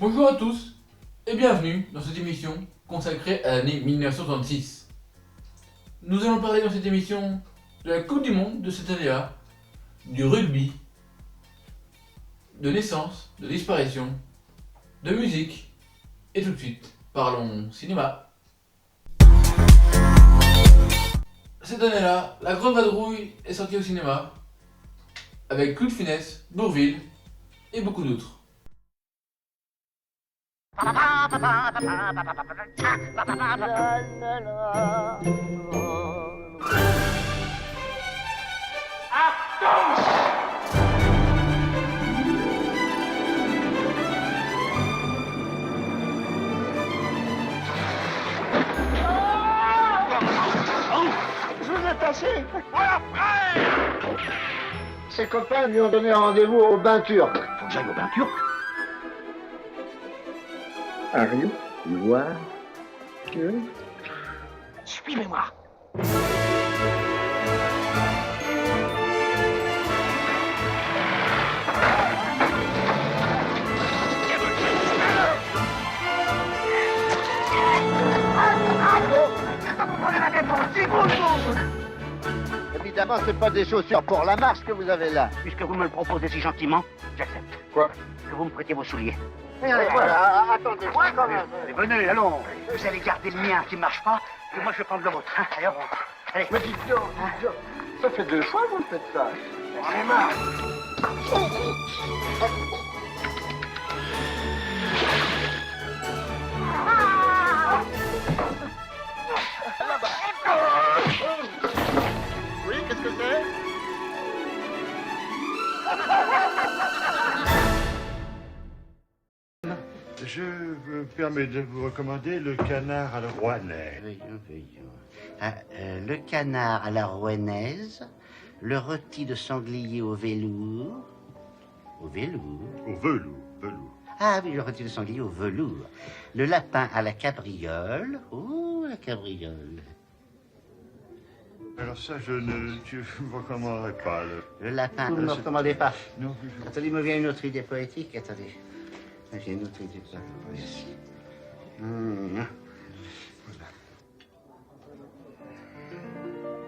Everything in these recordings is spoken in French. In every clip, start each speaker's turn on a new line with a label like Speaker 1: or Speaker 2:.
Speaker 1: Bonjour à tous et bienvenue dans cette émission consacrée à l'année 1966. Nous allons parler dans cette émission de la Coupe du Monde de cette année-là, du rugby, de naissance, de disparition, de musique et tout de suite, parlons cinéma. Cette année-là, La Grande Vadrouille est sortie au cinéma avec Claude Funès, Bourvil et beaucoup d'autres.
Speaker 2: Je vous ai passé. Voilà, ses copains lui ont donné rendez-vous au bain turc.
Speaker 3: Faut que j'aille au bain turc.
Speaker 2: Ariou, Ivoire,
Speaker 3: Suivez-moi.
Speaker 2: Évidemment, c'est pas des chaussures pour la marche que vous avez là.
Speaker 3: Puisque vous me le proposez si gentiment, j'accepte.
Speaker 2: Quoi?
Speaker 3: Que vous me prêtiez vos souliers.
Speaker 2: Voilà, attendez-moi quand même.
Speaker 3: Allez, venez, allons. Vous allez garder le mien qui ne marche pas, et moi je vais prendre le vôtre. Hein. Allez, hop. Allez.
Speaker 2: Mais dites donc, ça fait 2 fois que vous faites ça.
Speaker 3: On est marre.
Speaker 2: Oui, qu'est-ce que c'est?
Speaker 4: Je me permets de vous recommander Le Canard à la Rouennaise.
Speaker 3: Voyons. Le canard à la rouennaise, le rôti de sanglier au velours. Au velours?
Speaker 4: Au velours.
Speaker 3: Ah oui, le rôti de sanglier au velours. Le lapin à la cabriole. Oh, la cabriole.
Speaker 4: Alors ça, je vous recommanderai pas.
Speaker 3: Le lapin. Vous ne me recommandez pas.
Speaker 4: Non,
Speaker 3: Attendez, il me vient une autre idée poétique. Attendez. J'ai une autre idée. Ici. Voilà.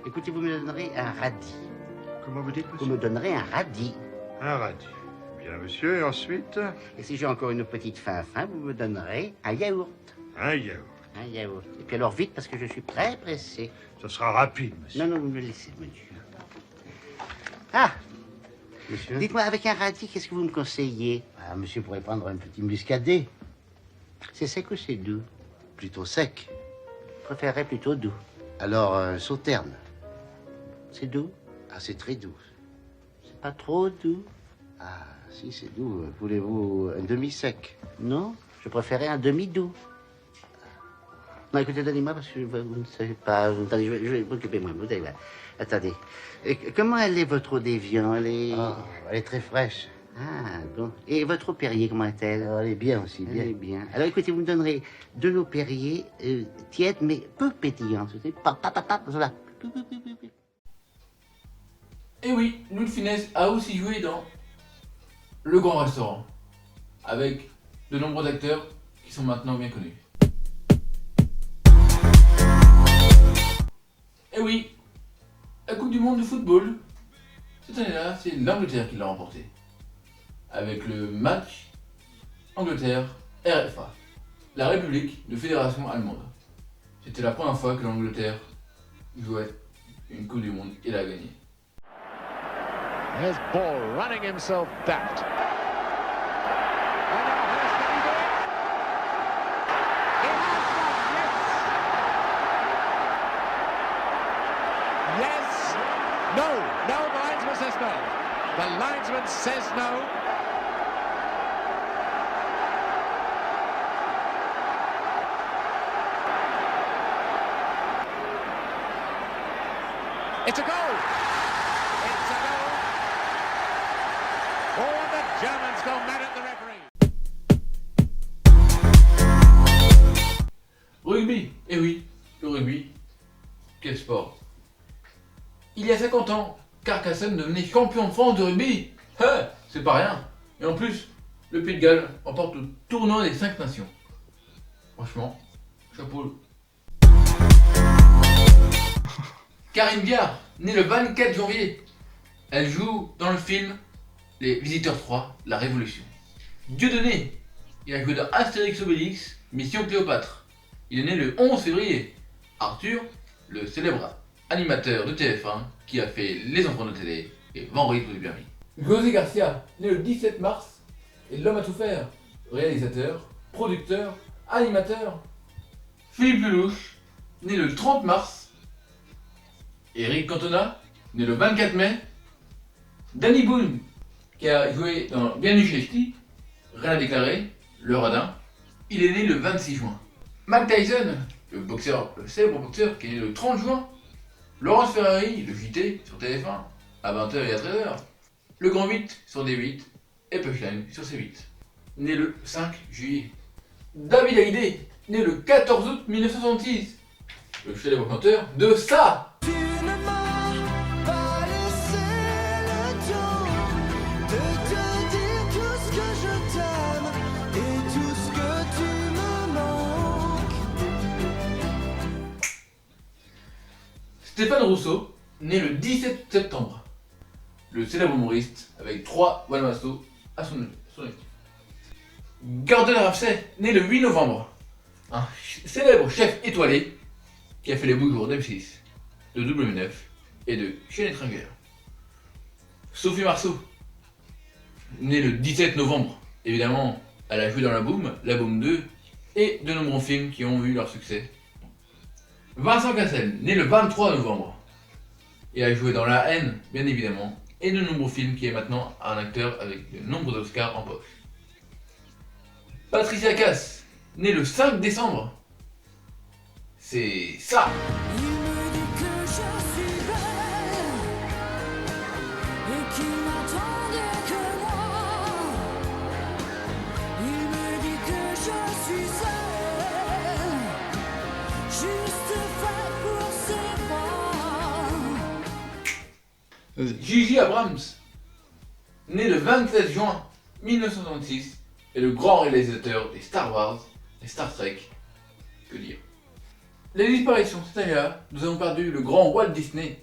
Speaker 3: Écoutez, vous me donnerez un radis.
Speaker 4: Comment vous dites,
Speaker 3: Vous
Speaker 4: monsieur?
Speaker 3: me donnerez un radis.
Speaker 4: Un radis. Bien, monsieur, et ensuite,
Speaker 3: Et si j'ai encore une petite faim, vous me donnerez un yaourt.
Speaker 4: un yaourt.
Speaker 3: Un yaourt. Et puis alors vite, parce que je suis très pressé.
Speaker 4: Ça sera rapide, monsieur.
Speaker 3: Non, vous me laissez, monsieur. Ah,
Speaker 4: Monsieur?
Speaker 3: dites-moi, avec un radis, qu'est-ce que vous me conseillez? Ah, monsieur pourrait prendre un petit muscadet. C'est sec ou c'est doux? Plutôt sec. Je préférerais plutôt doux. Alors, un sauterne. C'est doux? Ah, c'est très doux. C'est pas trop doux? Ah, si, c'est doux. Voulez-vous un demi-sec? Non, je préférais un demi-doux. Non, écoutez, donnez-moi parce que vous ne savez pas. Attendez, je vais m'occuper moi. Vous allez là. Attendez. Comment elle est, votre eau d'évian? Elle est très fraîche. Ah, bon. Et votre eau Perrier, comment est-elle? Elle est bien aussi, bien. Elle est bien. Alors, écoutez, vous me donnerez de l'eau Perrier tiède, mais peu pétillante. Vous savez, voilà.
Speaker 1: Et oui, Louis de Funès a aussi joué dans Le Grand Restaurant, avec de nombreux acteurs qui sont maintenant bien connus. Et oui, la Coupe du Monde de football, cette année-là, c'est l'Angleterre qui l'a remportée, avec le match Angleterre-RFA, la République de Fédération Allemande. C'était la première fois que l'Angleterre jouait une Coupe du Monde et l'a gagnée.
Speaker 5: Here's Ball running himself daft. And now has can he do it? He has done, yes. Yes. No, the linesman says no. The linesman says no. It's a goal. It's a goal. Oh, and the Germans go mad at the referee.
Speaker 1: Rugby, eh oui, le rugby, quel sport. Il y a 50 ans, Carcassonne devenait champion de France de rugby. C'est pas rien. Et en plus, le Pays de Galles remporte le tournoi des 5 nations. Franchement, chapeau. Karine Viard, née le 24 janvier. Elle joue dans le film Les Visiteurs 3, La Révolution. Dieudonné, il a joué dans Astérix Obélix, Mission Cléopâtre. Il est né le 11 février. Arthur, le célèbre animateur de TF1 qui a fait Les Enfants de télé et Vendredi tout est permis. José Garcia, né le 17 mars, est l'homme à tout faire. Réalisateur, producteur, animateur. Philippe Lelouch, né le 30 mars. Eric Cantona, né le 24 mai. Danny Boone, qui a joué dans Bienvenue chez les Ch'tis, Rien à déclarer, Le Radin. Il est né le 26 juin. Mike Tyson, le célèbre boxeur qui est né le 30 juin. Laurence Ferrari, le JT sur TF1, à 20h et à 13h. Le Grand 8 sur D8 et Punchline sur C8. Né le 5 juillet. David Hallyday, né le 14 août 1966. Le célèbre chanteur de ça. Stéphane Rousseau, né le 17 septembre. Le célèbre humoriste avec 3 one-man-shows à son actif. Gordon Ramsay, né le 8 novembre. Un célèbre chef étoilé qui a fait les beaux jours d'M6, de W9 et de Chaîne Triangulaire. Sophie Marceau, née le 17 novembre. Évidemment, elle a joué dans La Boom 2 et de nombreux films qui ont eu leur succès. Vincent Cassel, né le 23 novembre. Il a joué dans La Haine, bien évidemment, et de nombreux films qui est maintenant un acteur avec de nombreux Oscars en poche. Patricia Cass, née le 5 décembre. C'est ça.
Speaker 6: Il me dit que je suis belle et qu'il n'attendait que moi. Il me dit que je suis seule, juste faite pour ses bras.
Speaker 1: Gigi Abrams, né le 27 juin 1966, est le grand réalisateur des Star Wars et Star Trek. Que dire. Les disparitions, cette année-là, nous avons perdu le grand Walt Disney,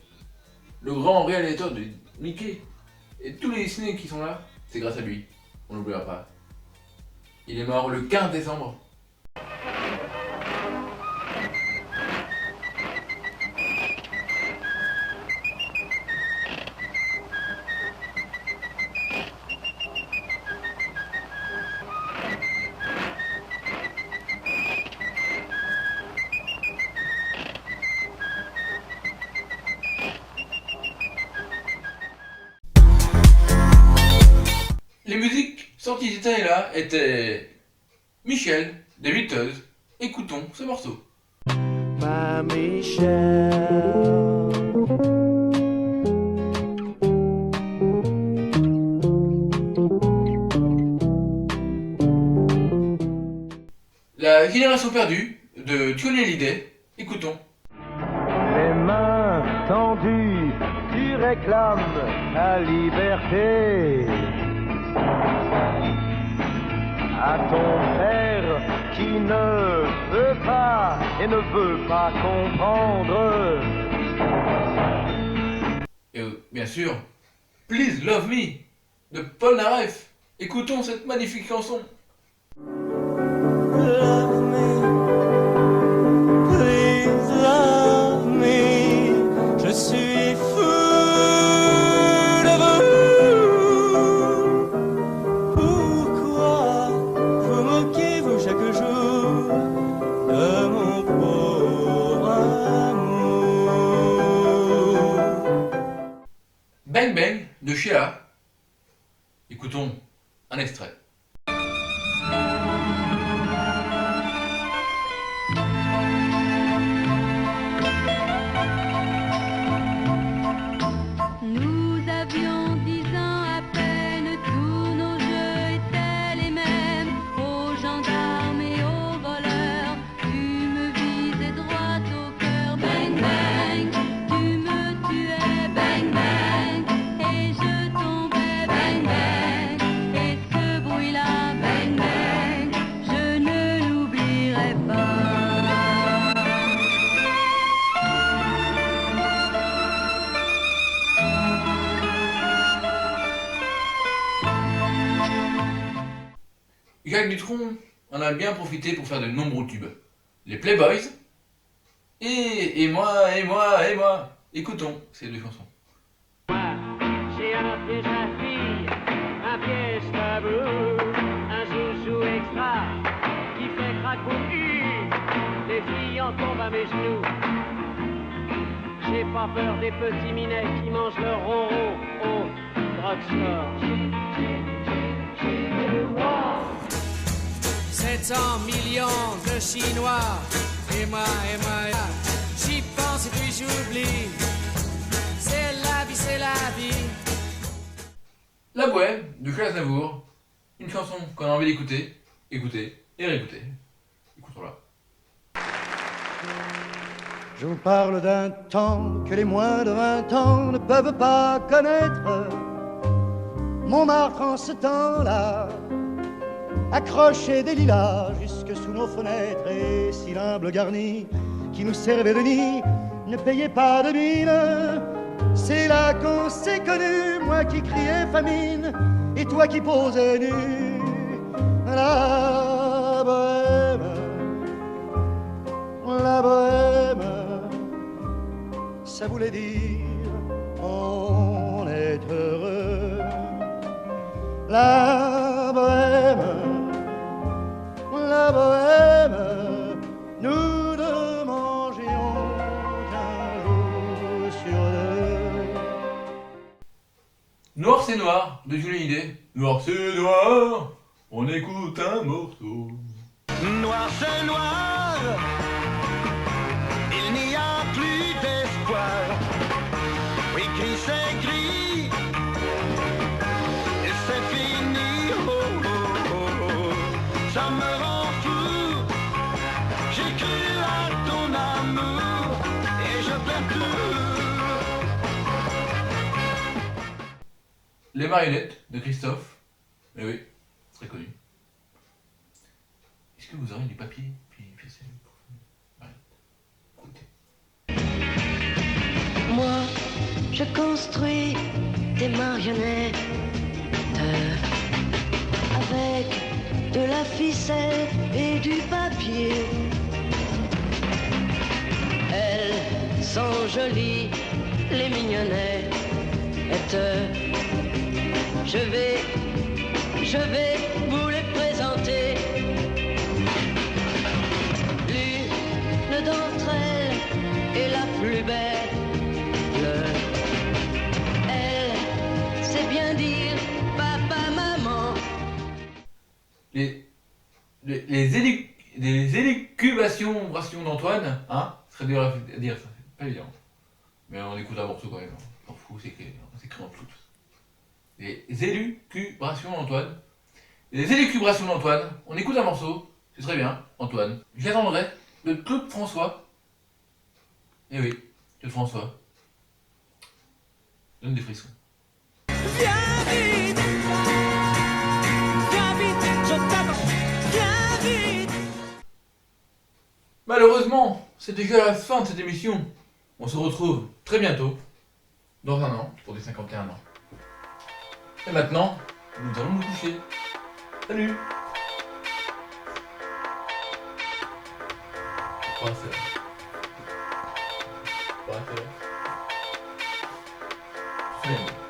Speaker 1: le grand réalisateur de Mickey. Et tous les Disney qui sont là, c'est grâce à lui. On n'oubliera pas. Il est mort le 15 décembre. Les musiques sorties cette année-là étaient Michel, des Beatles. Écoutons ce morceau.
Speaker 7: Ma Michel.
Speaker 1: La génération perdue de Johnny Hallyday. Écoutons.
Speaker 7: Les mains tendues, tu réclames ta liberté. À ton père qui ne veut pas et ne veut pas comprendre.
Speaker 1: Et bien sûr, Please Love Me de Paul Naref. Écoutons cette magnifique chanson.
Speaker 6: Love me, please love me. Je suis fou de vous. Pourquoi vous moquez-vous chaque jour de mon pauvre amour?
Speaker 1: Bang Bang de Sheila. Écoutons un extrait.
Speaker 8: Nous avions 10 ans à peine, tous nos jeux étaient les mêmes. Aux gendarmes et aux voleurs, tu me visais droit au cœur. Bang bang, tu me tuais. Bang bang, et je tombais. Bang bang, et ce bruit
Speaker 1: Jacques Dutronc en a bien profité pour faire de nombreux tubes. Les Playboys et moi, et moi, et moi. Écoutons ces deux chansons.
Speaker 9: J'ai un piège à filles, un piège tabou, un joujou extra qui fait cracouille. Les filles en tombent à mes genoux. J'ai pas peur des petits minets qui mangent leur ronron au drugstore.
Speaker 6: 700 millions de Chinois, et moi, j'y pense et puis j'oublie. C'est la vie.
Speaker 1: La Bohème de Charles Aznavour, une chanson qu'on a envie d'écouter, écouter et réécouter. Écoutons-la.
Speaker 10: Je vous parle d'un temps que les moins de 20 ans ne peuvent pas connaître. Montmartre en ce temps-là accrochait des lilas jusque sous nos fenêtres, et si l'humble garni qui nous servait de nid ne payait pas de mine. C'est là qu'on s'est connus, moi qui criais famine et toi qui posais nu. La bohème, ça voulait dire on est heureux. La bohème, nous ne mangions qu'un jour sur deux.
Speaker 1: Noir c'est noir de Julien Hallyday. Noir c'est noir, on écoute un morceau.
Speaker 7: Noir c'est noir, il n'y a plus d'espoir. Oui, gris c'est gris, et c'est fini. Oh, oh, oh, oh. Ça me rend fou. J'ai cru à ton amour et je perds tout.
Speaker 1: Les marionnettes de Christophe. Eh oui, très connu. Est-ce que vous aurez du papier puis c'est
Speaker 11: Moi, je construis des marionnettes avec de la ficelle et du papier. Elles sont jolies, les mignonnettes. Je vais vous les présenter. L'une d'entre elles est la plus belle. Elle sait bien dire papa, maman.
Speaker 1: Les élucubrations d'Antoine, hein, ce serait dur à dire ça, c'est pas évident. Mais on écoute un morceau quand même, on s'en fout, c'est écrit en dessous. Les élucubrations d'Antoine. Les élucubrations d'Antoine, on écoute un morceau, c'est très bien, Antoine. J'attendrai de Claude François. Eh oui, Claude François. Donne des frissons.
Speaker 6: Viens vite, je t'attends. Viens vite.
Speaker 1: Malheureusement, c'est déjà la fin de cette émission. On se retrouve très bientôt, dans un an, pour des 51 ans. Et maintenant, nous allons nous coucher. Salut! C'est